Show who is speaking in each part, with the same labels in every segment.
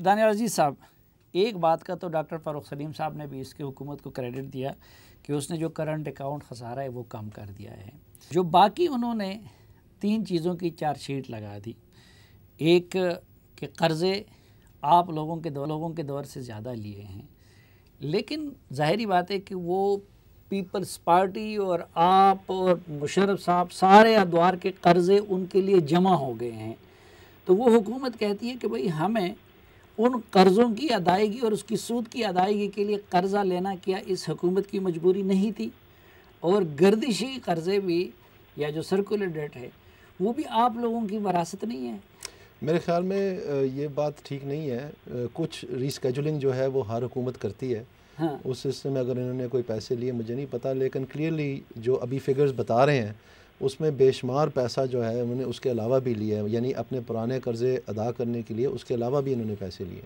Speaker 1: दानियाल अजीज़ साहब, एक बात का तो डॉक्टर फ़ारूक सलीम साहब ने भी इसकी हुकूमत को क्रेडिट दिया कि उसने जो करंट अकाउंट खसारा है वो कम कर दिया है। जो बाकी उन्होंने 3 चीज़ों की चार्जशीट लगा दी, एक कि कर्ज़े आप लोगों के दौर से ज़्यादा लिए हैं, लेकिन ज़ाहिरी बात है कि वो पीपल्स पार्टी और आप और मुशर्रफ साहब सारे अदवार के कर्ज़े उनके लिए जमा हो गए हैं। तो वो हुकूमत कहती है कि भाई हमें उन कर्ज़ों की अदायगी और उसकी सूद की अदायगी के लिए कर्ज़ा लेना क्या इस हुकूमत की मजबूरी नहीं थी? और गर्दिशी कर्ज़े भी या जो सर्कुलर डेट है वो भी आप लोगों की वरासत नहीं है?
Speaker 2: मेरे ख्याल में ये बात ठीक नहीं है। कुछ रीस्केजुलिंग जो है वो हर हुकूमत करती है।
Speaker 1: हाँ।
Speaker 2: उस सिस्टम में अगर इन्होंने कोई पैसे लिए मुझे नहीं पता, लेकिन क्लियरली जो अभी फिगर्स बता रहे हैं उसमें बेशुमार पैसा जो है उन्होंने उसके अलावा भी लिया है, यानी अपने पुराने कर्ज़े अदा करने के लिए उसके अलावा भी इन्होंने पैसे लिए।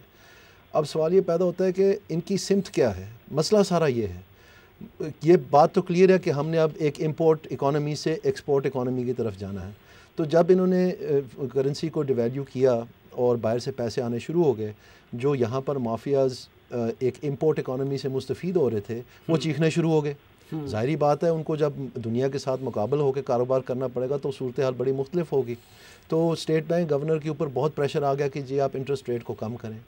Speaker 2: अब सवाल ये पैदा होता है कि इनकी सिमत क्या है। मसला सारा ये है, ये बात तो क्लियर है कि हमने अब एक इंपोर्ट इकोनॉमी से एक्सपोर्ट इकोनॉमी की तरफ जाना है। तो जब इन्होंने करेंसी को डिवैल्यू किया और बाहर से पैसे आने शुरू हो गए, जो यहाँ पर माफियाज़ एक इंपोर्ट इकोनॉमी से मुस्तफ़ीद हो रहे थे वो चीखने शुरू हो गए। ज़ाहिरी बात है उनको जब दुनिया के साथ मुकाबला होकर कारोबार करना पड़ेगा तो सूरत हाल बड़ी मुख्तलिफ होगी। तो स्टेट बैंक गवर्नर के ऊपर बहुत प्रेशर आ गया कि जी आप इंटरेस्ट रेट को कम करें।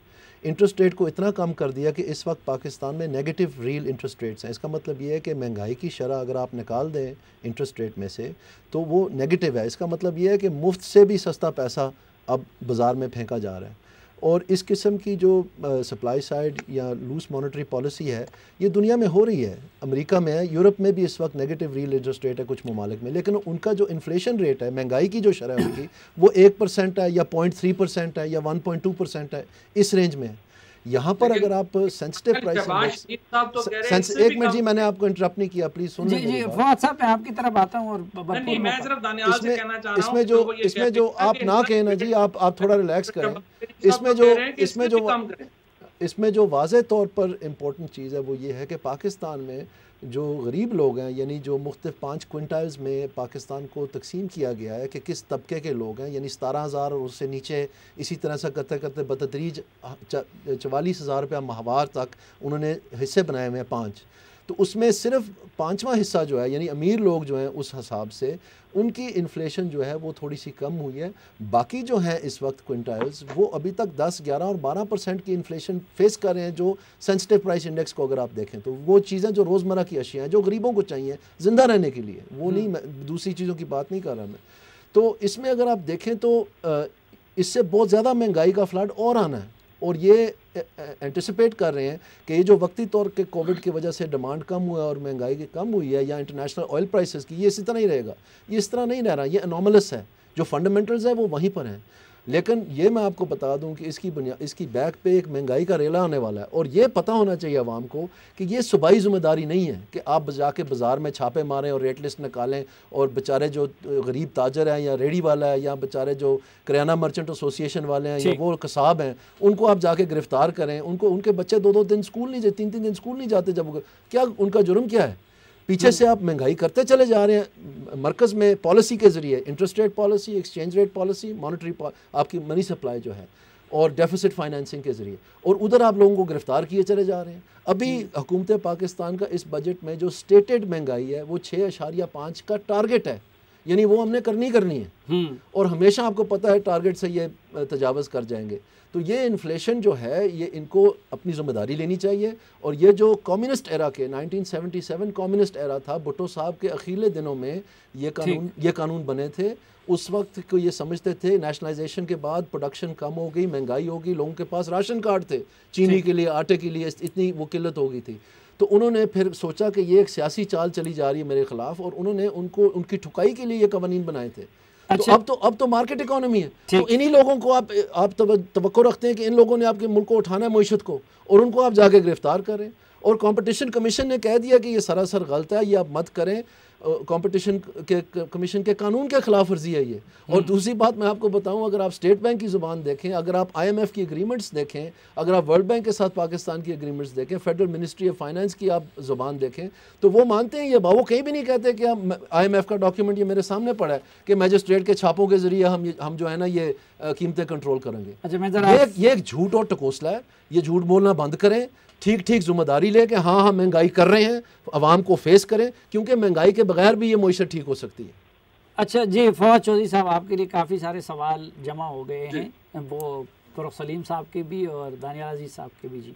Speaker 2: इंटरेस्ट रेट को इतना कम कर दिया कि इस वक्त पाकिस्तान में नेगेटिव रियल इंटरेस्ट रेट्स हैं। इसका मतलब ये है कि महंगाई की शरह अगर आप निकाल दें इंटरेस्ट रेट में से तो वो नेगेटिव है। इसका मतलब ये है कि मुफ्त से भी सस्ता पैसा अब बाज़ार में फेंका जा रहा है। और इस किस्म की जो सप्लाई साइड या लूज मॉनेटरी पॉलिसी है ये दुनिया में हो रही है। अमेरिका में है, यूरोप में भी इस वक्त नेगेटिव रियल इंटरेस्ट रेट है कुछ ममालिक में, लेकिन उनका जो इन्फ्लेशन रेट है, महंगाई की जो शरह है उनकी वो 1% है या 0.3% है या 1.2% है, इस रेंज में है। यहाँ पर अगर आप सेंसिटिव प्राइस एक मिनट जी, मैंने आपको इंटरप्ट नहीं किया, प्लीज सुन
Speaker 1: जी फवाद साहब मैं आपकी तरफ आता हूँ। और
Speaker 3: नहीं, मैं सिर्फ दानियाल से कहना चाह रहा हूँ
Speaker 2: इसमें जो आप ना कहें ना जी, आप थोड़ा रिलैक्स करें। इसमें जो वाज़े तौर पर इम्पोर्टेंट चीज़ है वो ये है कि पाकिस्तान में जो गरीब लोग हैं, यानी जो मुख्तलिफ 5 क्विंटाइल्स में पाकिस्तान को तकसीम किया गया है कि किस तबके के लोग हैं, यानी 17,000 और उससे नीचे, इसी तरह से करते करते बतदरीज 44,000 रुपया माहवार तक उन्होंने हिस्से बनाए हुए हैं 5। तो उसमें सिर्फ 5वां हिस्सा जो है, यानी अमीर लोग जो हैं उस हिसाब से उनकी इन्फ्लेशन जो है वो थोड़ी सी कम हुई है। बाकी जो है इस वक्त क्विंटाइल्स वो अभी तक 10, 11 और 12% की इन्फ्लेशन फेस कर रहे हैं। जो सेंसिटिव प्राइस इंडेक्स को अगर आप देखें तो वो चीज़ें जो रोज़मर्रा की अशिया हैं जो गरीबों को चाहिए ज़िंदा रहने के लिए, वो नहीं, दूसरी चीज़ों की बात नहीं कर रहा मैं। तो इसमें अगर आप देखें तो इससे बहुत ज़्यादा महंगाई का फ्लड और आना है। और ये एंटिसिपेट कर रहे हैं कि ये जो वक्ती तौर के कोविड की वजह से डिमांड कम हुआ और महंगाई की कम हुई है या इंटरनेशनल ऑयल प्राइसेस की, ये इसी तरह ही रहेगा। ये इस तरह नहीं रह रहा, ये एनॉमलस है। जो फंडामेंटल्स है वो वहीं पर हैं। लेकिन ये मैं आपको बता दूं कि इसकी बैक पे एक महंगाई का रेला आने वाला है। और ये पता होना चाहिए आवाम को कि ये सूबाई ज़िम्मेदारी नहीं है कि आप जाके बाज़ार में छापे मारें और रेट लिस्ट निकालें और बेचारे जो गरीब ताजर हैं या रेडी वाला है या बेचारे जो करियाना मर्चेंट एसोसिएशन वाले हैं या वो कसाब हैं उनको आप जाके गिरफ्तार करें। उनके बच्चे 2-2 दिन स्कूल नहीं जाते, 3-3 दिन स्कूल नहीं जाते। जब क्या उनका जुर्म क्या है? पीछे से आप महंगाई करते चले जा रहे हैं। मरकज़ में पॉलिसी के ज़रिए interest rate policy, exchange rate policy, monetary आपकी मनी सप्लाई जो है और डेफिसिट फाइनेंसिंग के ज़रिए, और उधर आप लोगों को गिरफ्तार किए चले जा रहे हैं। अभी हुकूमत पाकिस्तान का इस बजट में जो स्टेटेड महंगाई है वो 6.5 का टारगेट है, यानी वो हमने करनी है। और हमेशा आपको पता है टारगेट से ये तजावज़ कर जाएंगे। तो ये इन्फ्लेशन जो है ये इनको अपनी ज़िम्मेदारी लेनी चाहिए। और ये जो कम्युनिस्ट एरा के 1977 कम्युनिस्ट एरा था, भुट्टो साहब के अखीले दिनों में ये कानून बने थे। उस वक्त को ये समझते थे नेशनलाइजेशन के बाद प्रोडक्शन कम हो गई, महंगाई होगी, लोगों के पास राशन कार्ड थे चीनी के लिए, आटे के लिए, इतनी वो किल्लत हो गई थी। तो उन्होंने फिर सोचा कि ये एक सियासी चाल चली जा रही है मेरे ख़िलाफ़, और उन्होंने उनकी ठुकाई के लिए ये कवानीन बनाए थे। अच्छा। तो अब तो मार्केट इकोनॉमी है, तो इन्हीं लोगों को आप तवक्को रखते हैं कि इन लोगों ने आपके मुल्क को उठाना है, मईशत को, और उनको आप जाके गिरफ्तार करें। और कंपटीशन कमीशन ने कह दिया कि ये सरासर गलत है, ये आप मत करें। कंपटीशन के कमीशन के कानून के खिलाफ वर्जी है ये। और दूसरी बात मैं आपको बताऊं, अगर आप स्टेट बैंक की ज़ुबान देखें, अगर आप IMF की एग्रीमेंट्स देखें, अगर आप वर्ल्ड बैंक के साथ पाकिस्तान की एग्रीमेंट्स देखें, फेडरल मिनिस्ट्री ऑफ फाइनेंस की आप ज़ुबान देखें, तो वो मानते हैं ये वो कहीं भी नहीं कहते कि हम IMF का डॉक्यूमेंट ये मेरे सामने पड़ा है कि मैजिस्ट्रेट के छापों के ज़रिए हम जो है ना ये कीमतें कंट्रोल करेंगे। अच्छा, ये एक झूठ और टकोसला है। ये झूठ बोलना बंद करें, ठीक ठीक जिम्मेदारी लें कि हाँ हम महंगाई कर रहे हैं, आवाम को फेस करें, क्योंकि महंगाई के बगैर भी ये मुईशत ठीक हो सकती है।
Speaker 1: अच्छा जी, फवाद चौधरी साहब, आपके लिए काफ़ी सारे सवाल जमा हो गए हैं, वो फ़ारूक सलीम साहब के भी और दानियाल अजीज़ साहब के भी। जी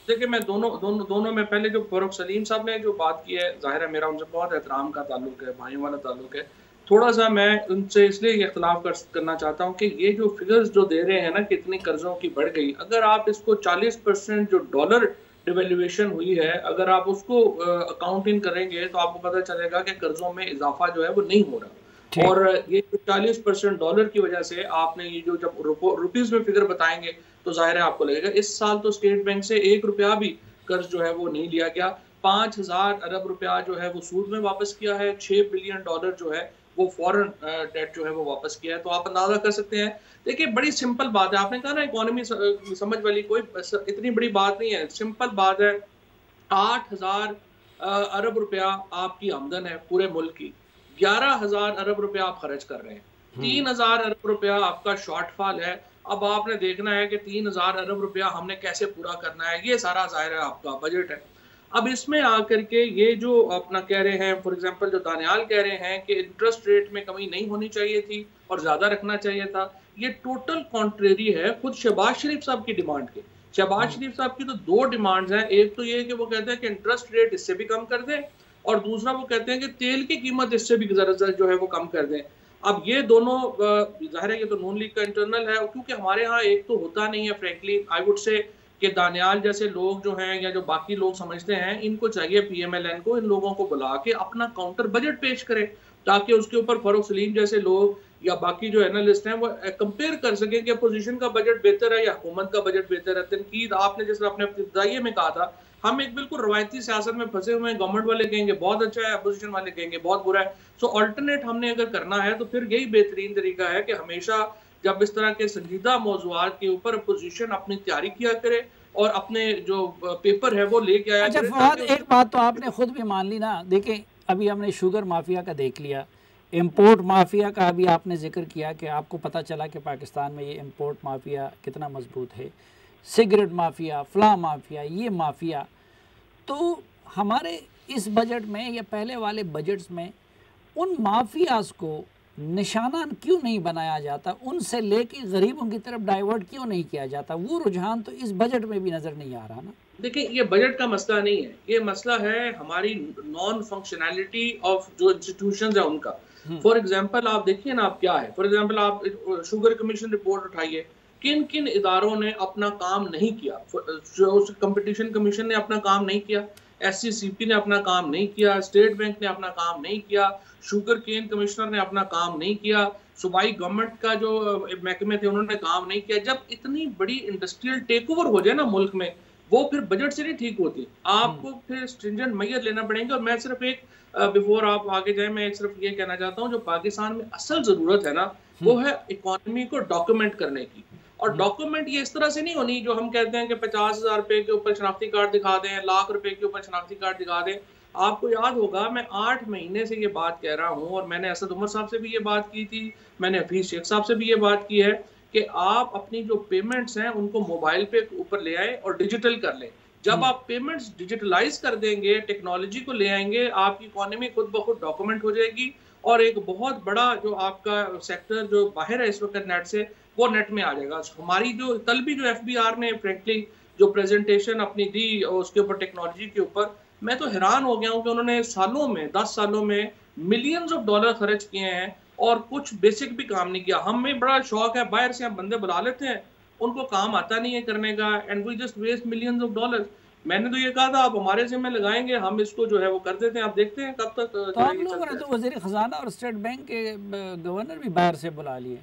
Speaker 3: देखिए, मैं दोनों में पहले जो फ़ारूक सलीम साहब ने जो बात की है, ज़ाहिर है मेरा उनसे बहुत एहतराम का ताल्लुक है, भाइयों वाला ताल्लुक है। थोड़ा सा मैं उनसे इसलिए इख्तलाफ करना चाहता हूँ कि ये जो फिगर्स जो दे रहे हैं ना, कितनी कर्ज़ों की बढ़ गई, अगर आप इसको 40% जो डॉलर डिवेल्युएशन हुई है, अगर आप उसको अकाउंट इन करेंगे तो आपको पता चलेगा कि कर्ज़ों में इजाफा जो है वो नहीं हो रहा। और ये 40% डॉलर की वजह से आपने ये जो जब रुपीज़ में फिगर बताएंगे तो जाहिर है आपको लगेगा। इस साल तो स्टेट बैंक से 1 रुपया भी कर्ज जो है वो नहीं लिया गया। 5000 अरब रुपया जो है वो सूद में वापस किया है, 6 बिलियन डॉलर जो है वो फॉरेन डेट जो है वो वापस किया है। तो आप अंदाजा कर सकते हैं। देखिए, बड़ी सिंपल बात है, आपने कहा ना इकोनॉमी समझ वाली, कोई इतनी बड़ी बात नहीं है, सिंपल बात है। 8000 अरब रुपया आपकी आमदन है पूरे मुल्क की, 11,000 अरब रुपया आप खर्च कर रहे हैं, 3,000 अरब रुपया आपका शॉर्टफॉल है। अब आपने देखना है कि 3,000 अरब रुपया हमने कैसे पूरा करना है, ये सारा ज़ाहिर है आपका बजट है। अब इसमें आकर के ये जो अपना कह रहे हैं, फॉर एग्जांपल जो दानियाल कह रहे हैं कि इंटरेस्ट रेट में कमी नहीं होनी चाहिए थी और ज़्यादा रखना चाहिए था, ये टोटल कॉन्ट्रेरी है खुद शहबाज शरीफ साहब की डिमांड के। शहबाज शरीफ साहब की तो 2 डिमांड्स हैं। एक तो ये कि वो कहते हैं कि इंटरेस्ट रेट इससे भी कम कर दें, और दूसरा वो कहते हैं कि तेल की कीमत इससे भी ज़रा जो है वो कम कर दें। अब ये दोनों ज़ाहिर है ये तो नून लीग का इंटरनल है, क्योंकि हमारे यहाँ एक तो होता नहीं है, फ्रैंकली आई वुड से कि दानियाल जैसे लोग जो हैं या जो बाकी लोग समझते हैं, इनको चाहिए PMLN को इन लोगों को बुला के अपना काउंटर बजट पेश करें, ताकि उसके ऊपर फ़ारूक सलीम जैसे लोग या बाकी जो एनालिस्ट हैं वो कंपेयर कर सकें कि अपोजिशन का बजट बेहतर है या हुकूमत का बजट बेहतर है। तनकीद आपने जैसे अपने इब्तिदाई में कहा था, हम एक बिल्कुल रवायती सियासत में फंसे हुए हैं, गवर्नमेंट वाले कहेंगे बहुत अच्छा है, अपोजिशन वाले कहेंगे बहुत बुरा है। सो अल्टरनेट हमने अगर करना है तो फिर यही बेहतरीन तरीका है कि हमेशा जब इस तरह के संजीदा मौज़ूआत के ऊपर अपोजिशन अपनी तैयारी किया करे और अपने जो पेपर है वो लेके आया।
Speaker 1: अच्छा फवाद, एक बात तो आपने खुद भी मान ली ना। देखें, अभी हमने शुगर माफिया का देख लिया, इंपोर्ट माफिया का अभी आपने जिक्र किया कि आपको पता चला कि पाकिस्तान में ये इंपोर्ट माफिया कितना मजबूत है, सिगरेट माफिया, फला माफिया, ये माफिया। तो हमारे इस बजट में या पहले वाले बजट्स में उन माफियाज को निशाना क्यों नहीं बनाया जाता, उनसे लेके गरीबों की तरफ डाइवर्ट क्यों नहीं किया जाता? वो रुझान तो इस बजट में भी नज़र नहीं आ रहा ना।
Speaker 3: देखिए, ये बजट का मसला नहीं है, ये मसला है हमारी नॉन फंक्शनैलिटी ऑफ जो इंस्टीट्यूशंस है उनका। फॉर एग्जांपल आप देखिए ना, आप क्या है, फॉर एग्जांपल आप शुगर कमीशन रिपोर्ट उठाइए, किन किन इदारों ने अपना काम नहीं किया। जो कंपटीशन कमीशन ने अपना काम नहीं किया, SCCP ने अपना काम नहीं किया, स्टेट बैंक ने अपना काम नहीं किया, शुगर केन कमिश्नर ने अपना काम नहीं किया, सूबाई गवर्नमेंट का जो महकमे थे उन्होंने काम नहीं किया। जब इतनी बड़ी इंडस्ट्रियल टेक ओवर हो जाए ना मुल्क में, वो फिर बजट से नहीं ठीक होती, आपको फिर स्ट्रिंजेंट मेजर लेना पड़ेंगे। और मैं सिर्फ एक बिफोर आप आगे जाए, मैं एक सिर्फ ये कहना चाहता हूँ, जो पाकिस्तान में असल जरूरत है ना, वो है इकोनॉमी को डॉक्यूमेंट करने की। और डॉक्यूमेंट ये इस तरह से नहीं होनी जो हम कहते हैं कि 50,000 रुपए के ऊपर शनाख्ती कार्ड दिखा दें, लाख रुपए के ऊपर शनाख्ती कार्ड दिखा दें। आपको याद होगा, मैं 8 महीने से ये बात कह रहा हूँ, और मैंने असद उमर साहब से भी ये बात की थी, मैंने हफीज शेख साहब से भी ये बात की है कि आप अपनी जो पेमेंट्स हैं उनको मोबाइल पे ऊपर ले आए और डिजिटल कर लें। जब आप पेमेंट्स डिजिटलाइज कर देंगे, टेक्नोलॉजी को ले आएंगे, आपकी इकोनॉमी खुद ब खुद डॉक्यूमेंट हो जाएगी। और एक बहुत बड़ा जो आपका सेक्टर जो बाहर है इस वक्त नेट से, वो नेट में आ जाएगा। हमारी जो कल भी जो FBR ने फ्रैंकली जो प्रेजेंटेशन अपनी दी उसके ऊपर टेक्नोलॉजी के ऊपर, मैं तो हैरान हो गया हूँ कि उन्होंने सालों में 10 सालों में मिलियंस ऑफ डॉलर खर्च किए हैं और कुछ बेसिक भी काम नहीं किया। हमें बड़ा शौक है, बाहर से हम बंदे बुला लेते हैं, उनको काम आता नहीं है करने का, and we just waste millions of dollar. मैंने तो ये कहा था आप हमारे जिम्मे लगाएंगे, हम इसको जो है वो कर देते हैं, आप देखते हैं कब तक।
Speaker 1: तो हम लोगों ने तो वज़ीर खजाना और स्टेट बैंक के गवर्नर भी बाहर से बुला लिए।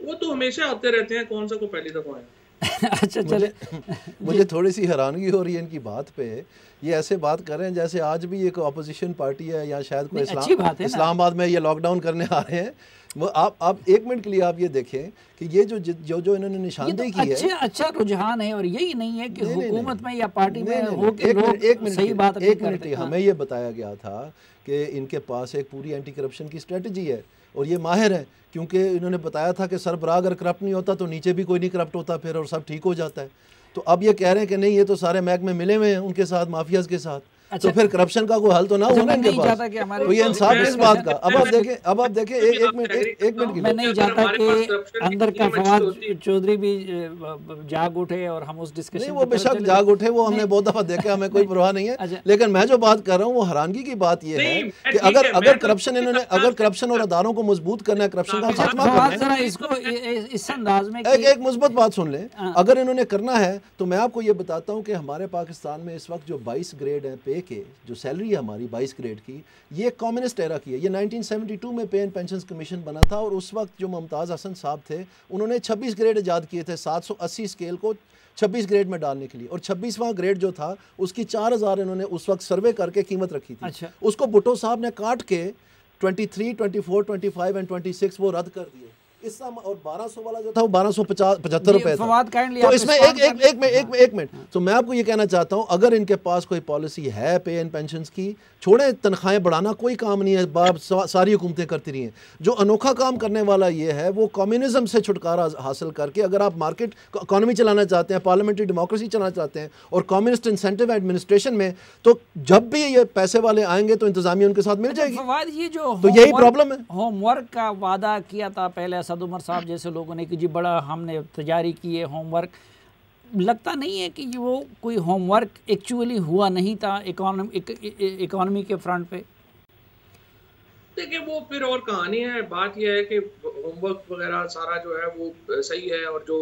Speaker 3: वो तो हमेशा आते रहते हैं, कौन सा को पहली दफा है।
Speaker 1: अच्छा चले,
Speaker 2: मुझे थोड़ी सी हैरानगी हो रही है इनकी बात पे। ये ऐसे बात कर रहे हैं जैसे आज भी एक अपोजिशन पार्टी है या शायद कोई इस्लामाबाद में ये लॉकडाउन करने आ रहे हैं। वो आप 1 मिनट के लिए आप ये देखें कि ये जो इन्होंने निशानदेही की है,
Speaker 1: अच्छा रुझान है। और यही नहीं है कि हुकूमत में या पार्टी में
Speaker 2: एक मिनट हमें ये बताया गया था कि इनके पास एक पूरी एंटी करप्शन की स्ट्रेटजी है और ये माहिर है, क्योंकि इन्होंने बताया था कि सरबराह अगर करप्ट नहीं होता तो नीचे भी कोई नहीं करप्ट होता फिर, और सब ठीक हो जाता है। तो अब ये कह रहे हैं कि नहीं, ये तो सारे महकमे मिले हुए हैं उनके साथ, माफियाज के साथ। तो फिर करप्शन का कोई हल तो ना होना इनके पास। तो ये इंसाफ किस बात का? अब आप देखें एक मिनट
Speaker 1: मैं नहीं चाहता कि अंदर का फवाद चौधरी भी जाग उठे और हम उस डिस्कशन
Speaker 2: नहीं, वो बेशक जाग उठे, वो हमने बहुत दफा देखा, हमें कोई परवाह नहीं है। लेकिन मैं जो बात कर रहा हूँ वो हैरानगी की बात ये है कि अगर करप्शन इन्होंने, अगर करप्शन और अदारों को मजबूत करना है, करप्शन का खात्मा करना है,
Speaker 1: इसको इस अंदाज में
Speaker 2: एक मुस्बत बात सुन लें, अगर इन्होंने करना है तो मैं आपको ये बताता हूँ कि हमारे पाकिस्तान में इस वक्त जो 22 ग्रेड है पे के, जो सैलरी है हमारी 22 ग्रेड की, ये कम्युनिस्ट एरा की है। ये 1972 में पे एंड पेंशन कमीशन बना था और उस वक्त जो मुमताज़ हसन साहब थे उन्होंने 26 ग्रेड ईजाद किए थे 780 स्केल को 26 ग्रेड में डालने के लिए, और 26वां ग्रेड जो था उसकी 4000 इन्होंने उस वक्त सर्वे करके कीमत रखी थी।
Speaker 1: अच्छा। उसको
Speaker 2: भुट्टो साहब ने काट के 23, 24, 25 एंड 26 वो रद्द कर दिए। इस और 1200 वाला जो था वो 1275 रुपए था। तो इसमें एक मिनट, तो मैं आपको ये कहना चाहता हूं, अगर इनके पास कोई पॉलिसी है पे एंड पेंशन की, छोड़े तनख्वाहें बढ़ाना कोई काम नहीं है, बाप सारी हुकूमतें करती रही हैं। जो अनोखा काम करने वाला ये है वो कम्युनिज्म से छुटकारा हासिल करके, अगर आप मार्केट इकोनॉमी चलाना चाहते हैं, पार्लियामेंट्री डेमोक्रेसी चलाना चाहते हैं और कम्युनिस्ट इंसेंटिव एडमिनिस्ट्रेशन में, तो जब भी ये पैसे वाले आएंगे तो इंतजामिया उनके साथ मिल जाएगी।
Speaker 1: ये जो
Speaker 2: तो यही प्रॉब्लम है।
Speaker 1: होमवर्क का वादा किया था पहले असद उमर साहब जैसे लोगों ने कि जी बड़ा हमने तैयारी की है होमवर्क, लगता नहीं है कि वो कोई होमवर्क एक्चुअली हुआ नहीं था इकोनॉमी के फ्रंट पे।
Speaker 3: देखिए वो फिर और कहानी है। बात यह है कि होमवर्क वगैरह सारा जो है वो सही है, और जो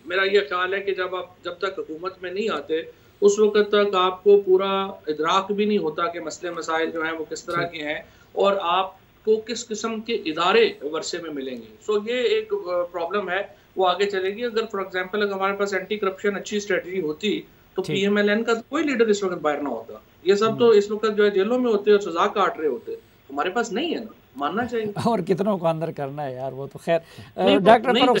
Speaker 3: मेरा ये ख्याल है कि जब तक हुकूमत में नहीं आते उस वक्त तक आपको पूरा इदराक भी नहीं होता कि मसले मसाइल जो हैं वो किस तरह के हैं और आपको किस किस्म के इदारे वर्षे में मिलेंगे। सो ये एक प्रॉब्लम है, वो आगे चलेगी। अगर फॉर एग्जांपल अगर हमारे पास एंटी करप्शन अच्छी स्ट्रेटजी होती तो पीएमएलएन का तो कोई लीडर इस वक्त बाहर ना होता। ये सब तो इस वक्त जो है जेलों में होते और सजा काट रहे होते, हमारे पास नहीं है ना, मानना चाहिए।
Speaker 1: और कितनों को अंदर करना है यार, वो तो खैर। डॉक्टर फारूक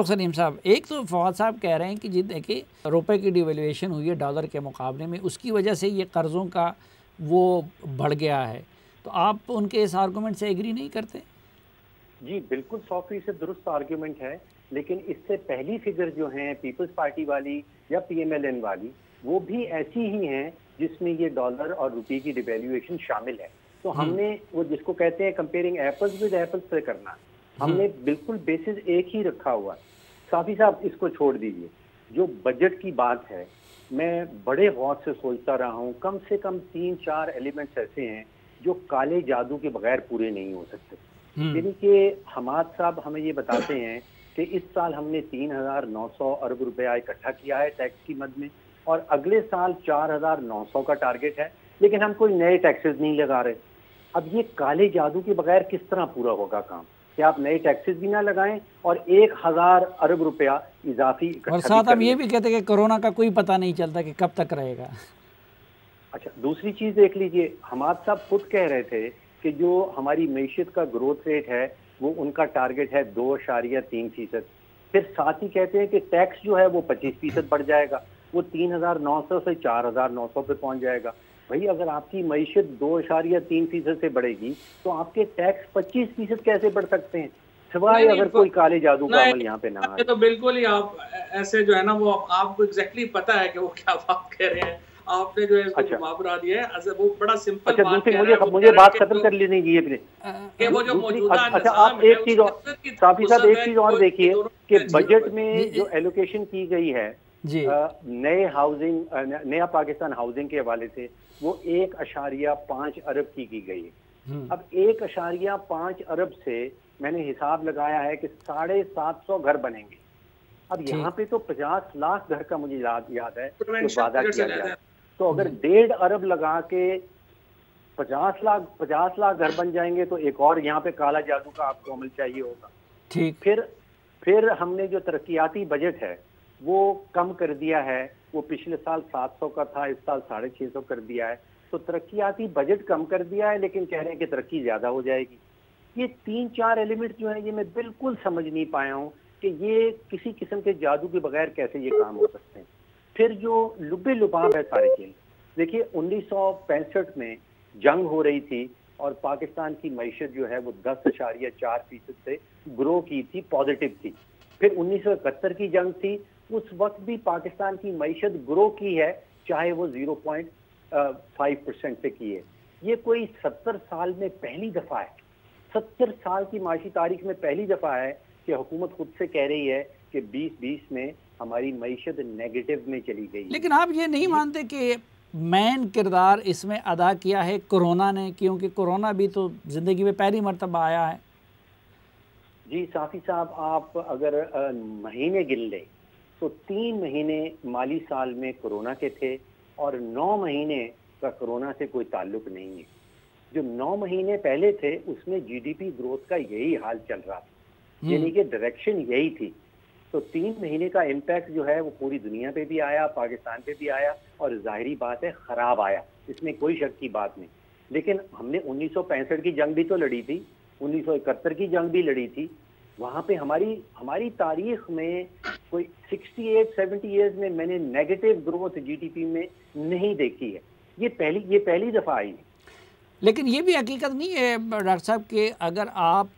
Speaker 1: सलीम साहब, एक तो फवाद साहब कह रहे हैं कि जी देखिए रुपए की डिवेल्यूएशन हुई है डॉलर के मुकाबले में, उसकी वजह से ये कर्ज़ों का वो बढ़ गया है, तो आप उनके इस आर्गूमेंट से एग्री नहीं करते?
Speaker 4: जी बिल्कुल 100% दुरुस्त आर्ग्यूमेंट है, लेकिन इससे पहली फिगर जो हैं पीपल्स पार्टी वाली या पीएमएलएन वाली, वो भी ऐसी ही हैं जिसमें ये डॉलर और रुपये की डिवेल्यूएशन शामिल है। तो हमने वो जिसको कहते हैं कंपेयरिंग एप्पल्स विद एप्पल्स से करना, हमने बिल्कुल बेसिस एक ही रखा हुआ। साफी साहब इसको छोड़ दीजिए, जो बजट की बात है मैं बड़े गौर से सोचता रहा हूँ, कम से कम 3-4 एलिमेंट्स ऐसे हैं जो काले जादू के बगैर पूरे नहीं हो सकते। यानी कि हमाद साहब हमें ये बताते हैं कि इस साल हमने 3,900 अरब रुपया इकट्ठा किया है टैक्स की मद में, और अगले साल 4,900 का टारगेट है, लेकिन हम कोई नए टैक्सेस नहीं लगा रहे। अब ये काले जादू के बगैर किस तरह पूरा होगा काम कि आप नए टैक्सेस भी ना लगाएं और 1,000 अरब रुपया इजाफी इकट्ठा।
Speaker 1: और साथ हम ये भी कहते हैं कि कोरोना का कोई पता नहीं चलता कि कब तक रहेगा।
Speaker 4: अच्छा, दूसरी चीज देख लीजिए, हमाद साहब खुद कह रहे थे कि जो हमारी मईशत का ग्रोथ रेट है वो उनका टारगेट है 2.3%। फिर साथ ही कहते हैं कि टैक्स जो है वो 25% बढ़ जाएगा, वो 3,900 से 4,900 पे पहुंच जाएगा। भाई अगर आपकी मईशत 2.3% से बढ़ेगी तो आपके टैक्स 25% कैसे बढ़ सकते हैं, सिवाय अगर कोई काले जादू का अमल यहाँ पे ना आए।
Speaker 3: तो बिल्कुल ही आप ऐसे जो है ना, वो आपको एग्जैक्टली पता है कि वो क्या बात कह रहे हैं, आपने जो है इसको घुमा दिया है। वो बड़ा सिंपल बात है।
Speaker 4: मुझे बात खत्म कर लेनी चाहिए अपने
Speaker 3: कि वो जो मौजूदा
Speaker 4: अच्छा आप एक चीज और साफी साहब एक चीज और देखिए कि बजट में जो एलोकेशन की गई है नए हाउसिंग, नया पाकिस्तान हाउसिंग के हवाले से, वो 1.5 अरब की गई है। अब 1.5 अरब से मैंने हिसाब लगाया है कि 750 घर बनेंगे। अब यहाँ पे तो 50 लाख घर का मुझे याद है तो वादा किया गया है। तो अगर 1.5 अरब लगा के 50 लाख घर बन जाएंगे तो एक और यहाँ पे काला जादू का आपको अमल चाहिए होगा।
Speaker 1: ठीक।
Speaker 4: फिर फिर हमने जो तरक्याती बजट है वो कम कर दिया है, वो पिछले साल 700 का था, इस साल 650 कर दिया है। तो तरक्याती बजट कम कर दिया है लेकिन कह रहे हैं कि तरक्की ज्यादा हो जाएगी। ये 3-4 एलिमेंट जो है ये मैं बिल्कुल समझ नहीं पाया हूँ कि ये किसी किस्म के जादू के बगैर कैसे ये काम हो सकते हैं। फिर जो लुबे लुबाब है सारे खेल, देखिए 1965 में जंग हो रही थी और पाकिस्तान की मईशत जो है वो 10.4% से ग्रो की थी, पॉजिटिव थी। फिर 1971 की जंग थी, उस वक्त भी पाकिस्तान की मईशत ग्रो की है, चाहे वो 0.5% पे की है। ये कोई 70 साल में पहली दफा है, 70 साल की माशी तारीख में पहली दफा है कि हुकूमत खुद से कह रही है कि 2020 में हमारी मईशत नेगेटिव में चली गई।
Speaker 1: लेकिन आप ये नहीं मानते कि मेन किरदार इसमें अदा किया है कोरोना ने, क्योंकि कोरोना भी तो ज़िंदगी में पहली मरतबा आया है।
Speaker 4: जी साफी साहब, आप अगर महीने गिन लें तो 3 महीने माली साल में कोरोना के थे और 9 महीने का कोरोना से कोई ताल्लुक नहीं है। जो 9 महीने पहले थे उसमें जीडीपी ग्रोथ का यही हाल चल रहा था, यानी कि डायरेक्शन यही थी। तो 3 महीने का इम्पैक्ट जो है वो पूरी दुनिया पे भी आया, पाकिस्तान पे भी आया और जाहिरी बात है खराब आया, इसमें कोई शक की बात नहीं। लेकिन हमने 1965 की जंग भी तो लड़ी थी, 1971 की जंग भी लड़ी थी। वहां पे हमारी तारीख में कोई 68-70 ईयर्स में मैंने नेगेटिव ग्रोथ जीडीपी में नहीं देखी है। ये पहली दफा आई है।
Speaker 1: लेकिन ये भी हकीकत नहीं है डॉक्टर साहब कि अगर आप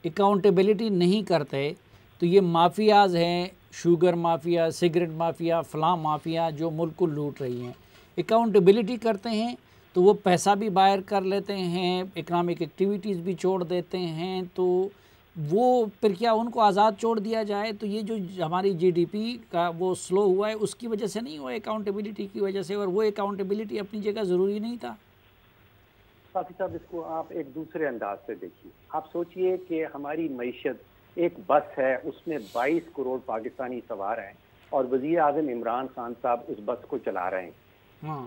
Speaker 1: अकाउंटेबिलिटी नहीं करते तो ये माफियाज हैं, शुगर माफिया, सिगरेट माफिया, फलां माफिया जो मुल्क को लूट रही हैं, अकाउंटेबिलिटी करते हैं तो वो पैसा भी बाहर कर लेते हैं, इकनॉमिक एक्टिविटीज़ भी छोड़ देते हैं, तो वो फिर क्या उनको आज़ाद छोड़ दिया जाए? तो ये जो हमारी जीडीपी का वो स्लो हुआ है उसकी वजह से नहीं हुआ, अकाउंटेबिलिटी की वजह से, और वो अकाउंटेबिलिटी अपनी जगह ज़रूरी नहीं था।
Speaker 4: साथी साहब, इसको आप एक दूसरे अंदाज से देखिए। आप सोचिए कि हमारी मईशत एक बस है, उसमें 22 करोड़ पाकिस्तानी सवार हैं और वज़ीर आज़म इमरान खान साहब उस बस को चला रहे हैं।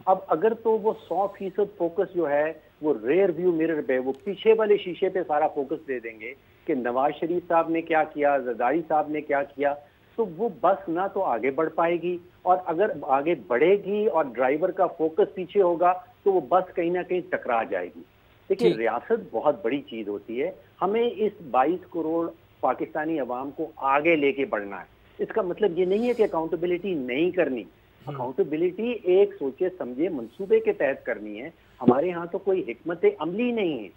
Speaker 4: अब अगर तो वो 100% फोकस जो है वो रेयर व्यू मिरर पे, वो पीछे वाले शीशे पे सारा फोकस दे देंगे कि नवाज शरीफ साहब ने क्या किया, जरदारी साहब ने क्या किया, तो वो बस ना तो आगे बढ़ पाएगी, और अगर आगे बढ़ेगी और ड्राइवर का फोकस पीछे होगा तो वो बस कहीं ना कहीं टकरा जाएगी। देखिए, रियासत बहुत बड़ी चीज होती है, हमें इस 22 करोड़ पाकिस्तानी अवाम को आगे लेके बढ़ना है। इसका मतलब ये नहीं है कि अकाउंटेबिलिटी नहीं करनी, अकाउंटेबिलिटी एक सोचे समझे मंसूबे के तहत करनी है। हमारे यहाँ तो कोई हिकमत अमली नहीं है।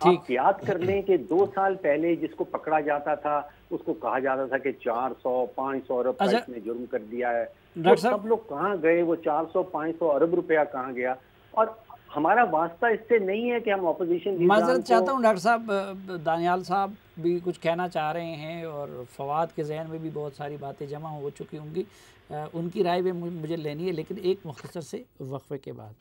Speaker 4: आप याद कर लें कि 2 साल पहले जिसको पकड़ा जाता था उसको कहा जाता था कि 400-500 अरब का इसने जुर्म कर दिया है। तो सब लोग कहाँ गए, वो 400-500 अरब रुपया कहाँ गया? और हमारा वास्ता इससे नहीं है कि हम ऑपोजिशन।
Speaker 1: माजरत चाहता हूँ डॉक्टर साहब, दानियाल साहब भी कुछ कहना चाह रहे हैं और फवाद के जहन में भी बहुत सारी बातें जमा हो चुकी होंगी, उनकी राय भी मुझे लेनी है, लेकिन एक मुख्तसर से वक्फे के बाद।